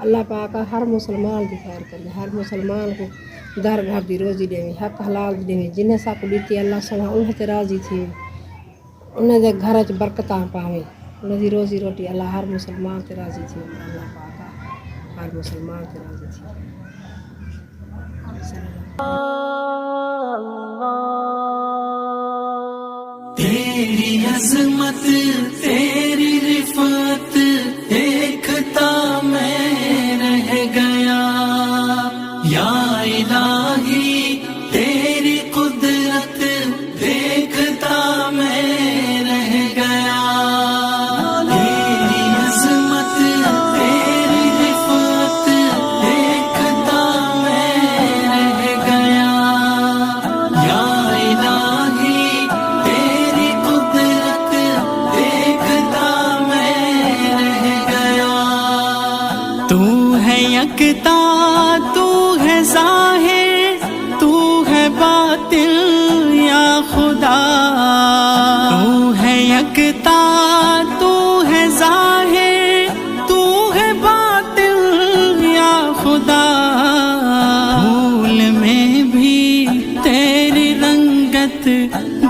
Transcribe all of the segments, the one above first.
اللہ پاک ہر مسلمان کی خیر کرے، ہر مسلمان کو در گھر دی روزی دے، حق حلال دے، جنہیں سب دیتی اللہ سنا انہیں تے راضی تھی، انہیں دے گھر چ برکتاں پاوے، انہیں دی روزی روٹی اللہ ہر مسلمان تے راضی تھی، اللہ پاک ہر مسلمان تے راضی تھی۔ تیری عظمت تیری رفعت دیکھتا میں رہ گیا، یا الہی تیری قدرت دیکھتا میں رہ گیا، تیری عظمت تیری رفعت دیکھتا میں رہ گیا، یا الہی تیری قدرت دیکھتا میں رہ گیا۔ تو ہے یکتا، تو ہے ظاہر، تو ہے باطن یا خدا، تو ہے یکتا، تو ہے ظاہر، تو ہے باطن یا خدا، پھول میں بھی تیری رنگت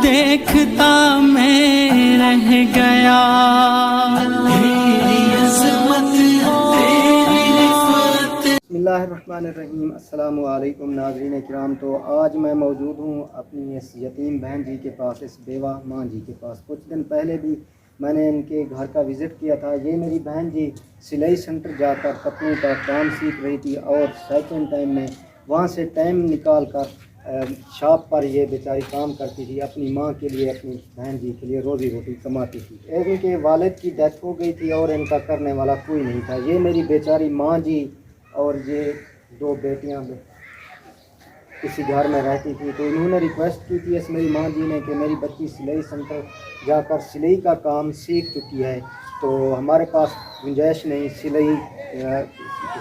دیکھتا میں رہ گیا، تیری عظمت تیری رفعت۔ بسم اللہ الرحمن الرحیم۔ السلام علیکم ناظرین کرام، تو آج میں موجود ہوں اپنی اس یتیم بہن جی کے پاس، اس بیوہ ماں جی کے پاس۔ کچھ دن پہلے بھی میں نے ان کے گھر کا وزٹ کیا تھا۔ یہ میری بہن جی سلائی سینٹر جا کر کپڑوں کا کام سیکھ رہی تھی، اور سیکنڈ ٹائم میں وہاں سے ٹائم نکال کر شاپ پر یہ بیچاری کام کرتی تھی، اپنی ماں کے لیے، اپنی بہن جی کے لیے روزی روٹی کماتی تھی۔ ان کے والد کی ڈیتھ ہو گئی تھی اور ان کا کرنے والا کوئی نہیں تھا۔ یہ میری بیچاری ماں جی اور یہ دو بیٹیاں کسی گھر میں رہتی تھی، تو انہوں نے ریکویسٹ کی تھی اس میری ماں جی نے کہ میری بچی سلائی سینٹر جا کر سلائی کا کام سیکھ چکی ہے، تو ہمارے پاس گنجائش نہیں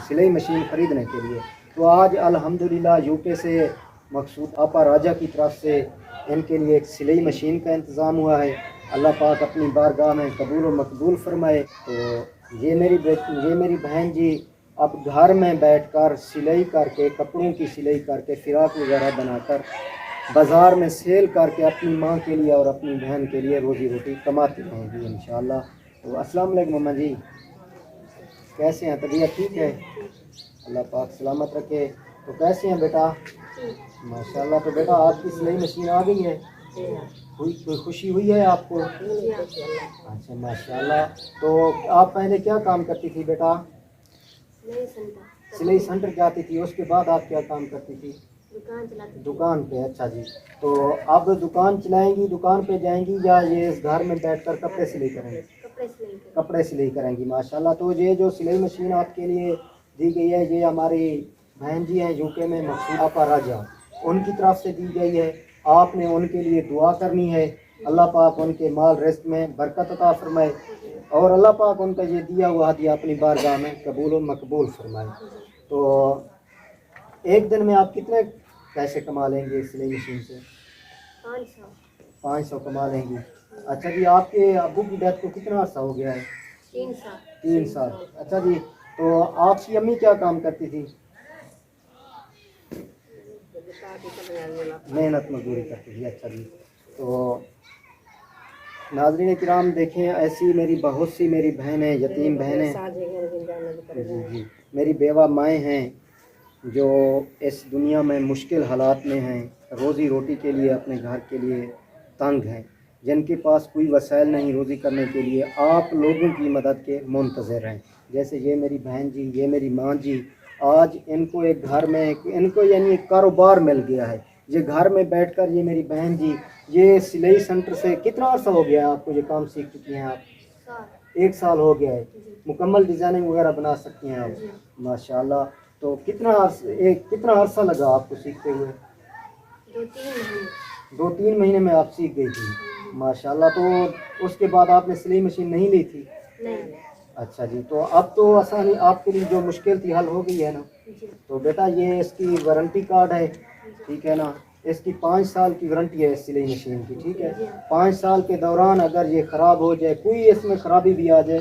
سلائی مشین خریدنے کے لیے۔ تو آج الحمدللہ یو کے سے مقصود آپا راجہ کی طرف سے ان کے لیے ایک سلائی مشین کا انتظام ہوا ہے۔ اللہ پاک اپنی بارگاہ میں قبول و مقبول فرمائے۔ تو یہ میری بہن جی اب گھر میں بیٹھ کر سلائی کر کے، کپڑوں کی سلائی کر کے، فراق وغیرہ بنا کر بازار میں سیل کر کے اپنی ماں کے لیے اور اپنی بہن کے لیے روزی روٹی کماتی رہیں گی انشاءاللہ۔ تو السلام علیکم ماما جی، کیسے ہیں؟ طبیعت ٹھیک ہے؟ اللہ پاک سلامت رکھے۔ تو کیسے ہیں بیٹا؟ ماشاءاللہ۔ تو بیٹا آپ کی سلائی مشین آ گئی ہے، کوئی خوشی ہوئی ہے آپ کو؟ اچھا ماشاءاللہ۔ تو آپ پہلے کیا کام کرتی تھی بیٹا؟ سلائی سینٹر جاتی تھی، اس کے بعد آپ کیا کام کرتی تھی؟ دکان پہ۔ اچھا جی، تو اب دکان چلائیں گی، دکان پہ جائیں گی، یا یہ اس گھر میں بیٹھ کر کپڑے سلائی کریں گی؟ کپڑے سلائی کریں گی ماشاءاللہ۔ تو یہ جو سلائی مشین آپ کے لیے دی گئی ہے، یہ ہماری بہن جی ہیں یو کے میں مقصود آپا راجہ، ان کی طرف سے دی گئی ہے۔ آپ نے ان کے لیے دعا کرنی ہے، اللہ پاک ان کے مال رزق میں برکت عطا فرمائے، اور اللہ پاک ان کا یہ دیا ہوا ہدیہ اپنی بارگاہ میں قبول و مقبول فرمائے۔ تو ایک دن میں آپ کتنے پیسے کما لیں گے سلائی مشین سے؟ 500 کما لیں گی۔ اچھا جی، آپ کے ابو کی ڈیتھ کو کتنا عرصہ ہو گیا ہے؟ 3 سال۔ اچھا جی، تو آپ کی امی کیا کام کرتی تھی؟ محنت مزدوری کرتی تھی۔ اچھا جی، تو ناظرین کرام دیکھیں، ایسی میری بہت سی میری بہنیں، یتیم بہنیں، جی میری بیوہ مائیں ہیں جو اس دنیا میں مشکل حالات میں ہیں، روزی روٹی کے لیے اپنے گھر کے لیے تنگ ہیں، جن کے پاس کوئی وسائل نہیں روزی کرنے کے لیے، آپ لوگوں کی مدد کے منتظر ہیں۔ جیسے یہ میری بہن جی، یہ میری ماں جی، آج ان کو ایک گھر میں ان کو یعنی ایک کاروبار مل گیا ہے۔ یہ گھر میں بیٹھ کر یہ میری بہن جی یہ سلائی سینٹر سے کتنا عرصہ ہو گیا ہے آپ کو یہ کام سیکھ چکی ہیں؟ آپ 1 سال ہو گیا ہے، مکمل ڈیزائننگ وغیرہ بنا سکتی ہیں آپ ماشاءاللہ۔ تو کتنا عرصہ لگا آپ کو سیکھتے ہوئے؟ 2-3 مہینے میں آپ سیکھ گئی تھی ماشاءاللہ۔ تو اس کے بعد آپ نے سلائی مشین نہیں لی تھی؟ اچھا جی، تو اب تو آسانی آپ کے لیے جو مشکل تھی حل ہو گئی ہے نا؟ تو بیٹا یہ اس کی وارنٹی کارڈ ہے، ٹھیک ہے نا؟ اس کی 5 سال کی وارنٹی ہے اس سلائی مشین کی، ٹھیک ہے؟ 5 سال کے دوران اگر یہ خراب ہو جائے، کوئی اس میں خرابی بھی آ جائے،